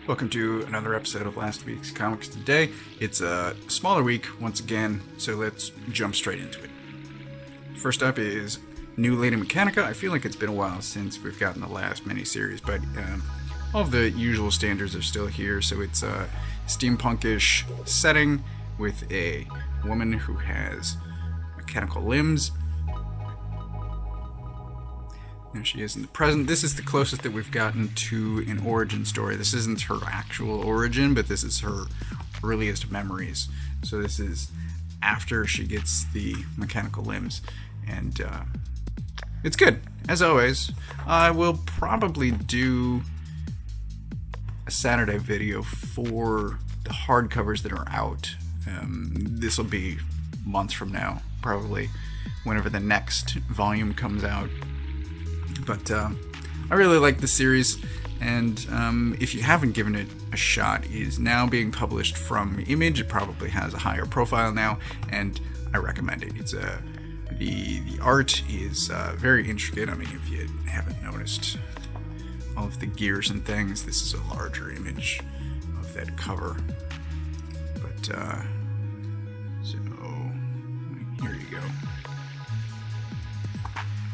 Welcome to another episode of last week's Comics Today. It's a smaller week once again, so let's jump straight into it. First up is new Lady Mechanika. I feel like it's been a while since we've gotten the last miniseries, but all of the usual standards are still here. So it's a steampunkish setting with a woman who has mechanical limbs. There she is in the present. This is the closest that we've gotten to an origin story. This isn't her actual origin, but this is her earliest memories. So this is after she gets the mechanical limbs. And it's good. As always, I will probably do a Saturday video for the hardcovers that are out. This will be months from now, probably whenever the next volume comes out. But I really like the series, and if you haven't given it a shot, it is now being published from Image. It probably has a higher profile now, and I recommend it. It's the art is very intricate. I mean, if you haven't noticed all of the gears and things, this is a larger image of that cover. But so here you go.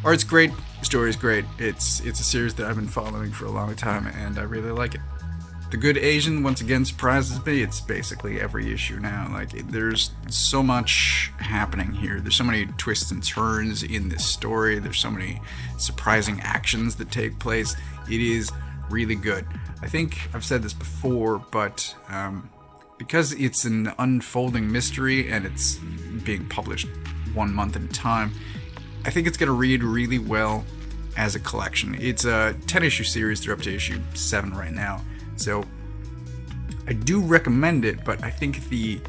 Art's great. The story's great. It's a series that I've been following for a long time, and I really like it. The Good Asian once again surprises me. It's basically every issue now. There's so much happening here. There's so many twists and turns in this story. There's so many surprising actions that take place. It is really good. I think I've said this before, but because it's an unfolding mystery and it's being published 1 month at a time, I think it's going to read really well as a collection. It's a 10-issue series. They're up to issue 7 right now. So I do recommend it, but I think the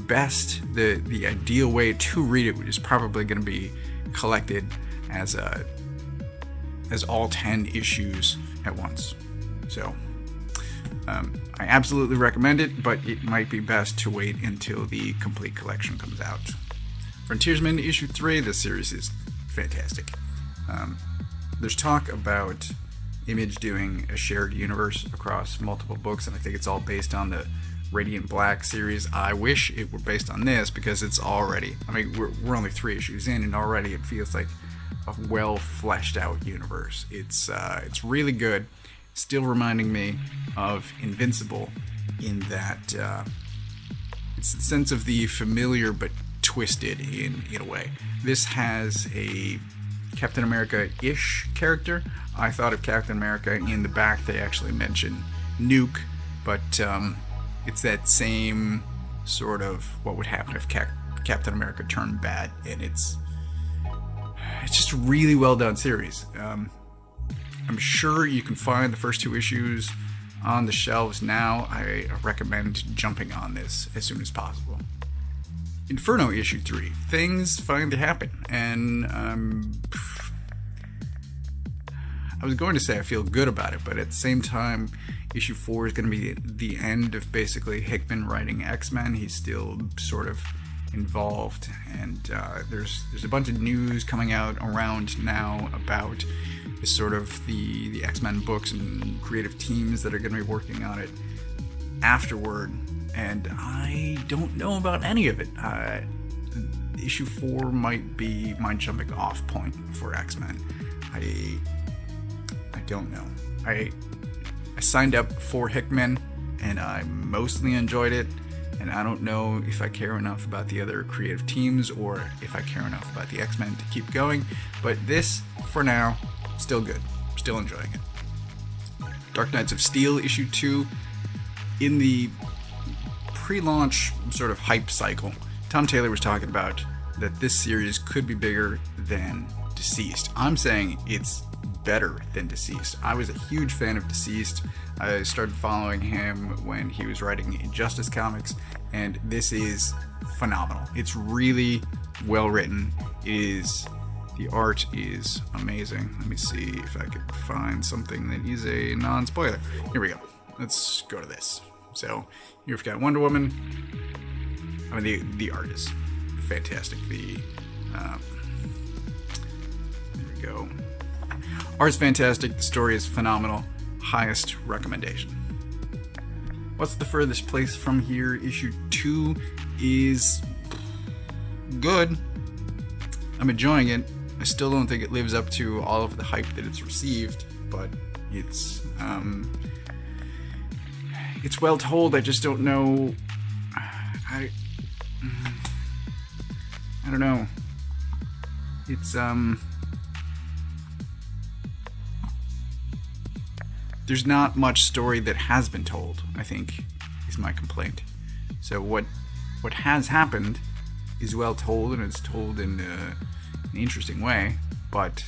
ideal way to read it is probably going to be collected as all 10 issues at once. So I absolutely recommend it, but it might be best to wait until the complete collection comes out. Frontiersman issue 3. This series is fantastic. There's talk about Image doing a shared universe across multiple books, and I think it's all based on the Radiant Black series. I wish it were based on this, because it's already, I mean, we're only 3 issues in, and already it feels like a well fleshed out universe. It's really good. Still reminding me of Invincible in that it's the sense of the familiar but twisted in a way. This has a Captain America-ish character. I thought of Captain America. In the back they actually mention Nuke, but it's that same sort of what would happen if Captain America turned bad, and it's just a really well done series. I'm sure you can find the first 2 issues on the shelves now. I recommend jumping on this as soon as possible. Inferno issue 3. Things finally happen, and I was going to say I feel good about it, but at the same time, issue 4 is going to be the end of basically Hickman writing X-Men. He's still sort of involved, and there's a bunch of news coming out around now about this sort of the X-Men books and creative teams that are going to be working on it afterward. And I don't know about any of it. Issue 4 might be my jumping off point for X-Men. I don't know. I signed up for Hickman, and I mostly enjoyed it. And I don't know if I care enough about the other creative teams, or if I care enough about the X-Men to keep going. But this, for now, still good. Still enjoying it. Dark Knights of Steel issue 2. In the pre-launch sort of hype cycle, Tom Taylor was talking about that this series could be bigger than Deceased. I'm saying it's better than Deceased. I was a huge fan of Deceased. I started following him when he was writing Injustice comics, and this is phenomenal. It's really well written. The art is amazing. Let me see if I could find something that is a non-spoiler. Here we go. Let's go to this. So you've got Wonder Woman. I mean, the art is fantastic. There we go. Art's fantastic. The story is phenomenal. Highest recommendation. What's the Furthest Place from Here? Issue 2 is good. I'm enjoying it. I still don't think it lives up to all of the hype that it's received, but it's well told. I just don't know. I don't know. It's there's not much story that has been told, I think, is my complaint. So what has happened is well told, and it's told in an interesting way, but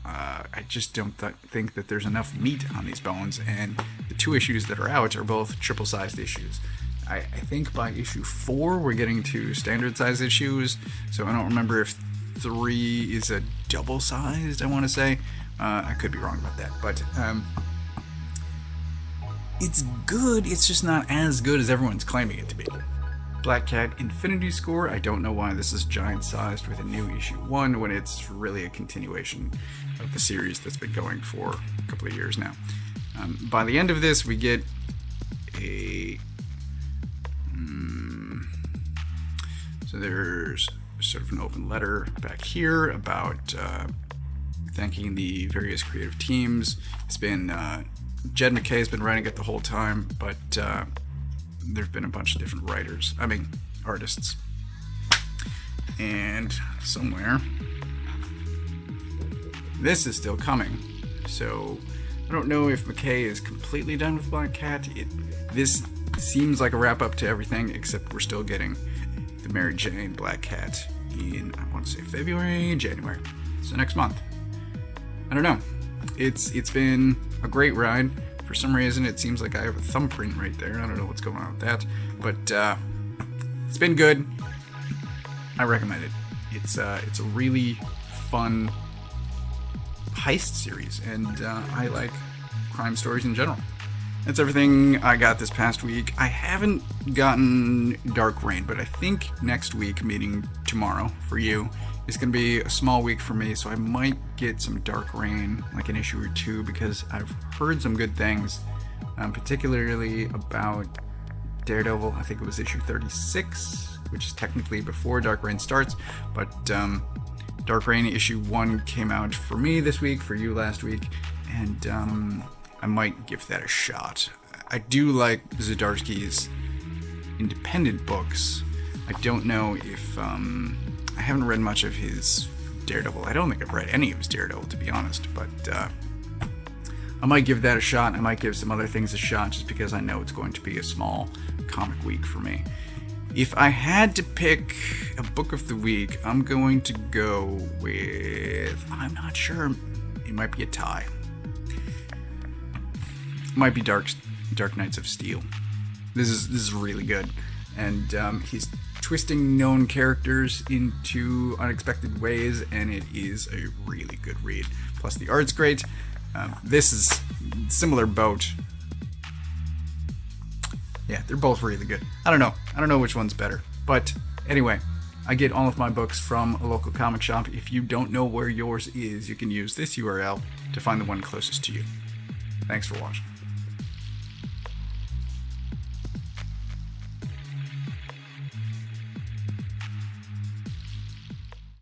I just don't think that there's enough meat on these bones, and the 2 issues that are out are both triple-sized issues. I think by issue 4 we're getting to standard-sized issues, so I don't remember if 3 is a double-sized, I want to say. I could be wrong about that, but it's good, it's just not as good as everyone's claiming it to be. Black Cat Infinity Score, I don't know why this is giant-sized with a new issue 1 when it's really a continuation of the series that's been going for a couple of years now. By the end of this, we get a... so there's sort of an open letter back here about thanking the various creative teams. It's been... Jed McKay has been writing it the whole time, but there've been a bunch of different artists. And somewhere, this is still coming. So I don't know if McKay is completely done with Black Cat. This seems like a wrap up to everything, except we're still getting the Mary Jane Black Cat in, I want to say February, January. So next month. I don't know. It's been a great ride. For some reason, it seems like I have a thumbprint right there. I don't know what's going on with that, but it's been good. I recommend it. It's a really fun heist series, and I like crime stories in general. That's everything I got this past week. I haven't gotten Dark Reign, but I think next week, meaning tomorrow for you, is going to be a small week for me, so I might get some Dark Reign, like an issue or 2, because I've heard some good things, particularly about Daredevil. I think it was issue 36, which is technically before Dark Reign starts, but Dark Reign issue 1 came out for me this week, for you last week, and I might give that a shot. I do like Zdarsky's independent books. I don't know if... I haven't read much of his Daredevil. I don't think I've read any of his Daredevil, to be honest, but I might give that a shot. I might give some other things a shot just because I know it's going to be a small comic week for me. If I had to pick a book of the week, I'm going to go with... I'm not sure. It might be a tie. It might be Dark Knights of Steel. This is really good. And he's twisting known characters into unexpected ways, and it is a really good read. Plus the art's great. This is similar boat. Yeah, they're both really good. I don't know which one's better. But anyway, I get all of my books from a local comic shop. If you don't know where yours is, you can use this URL to find the one closest to you. Thanks for watching.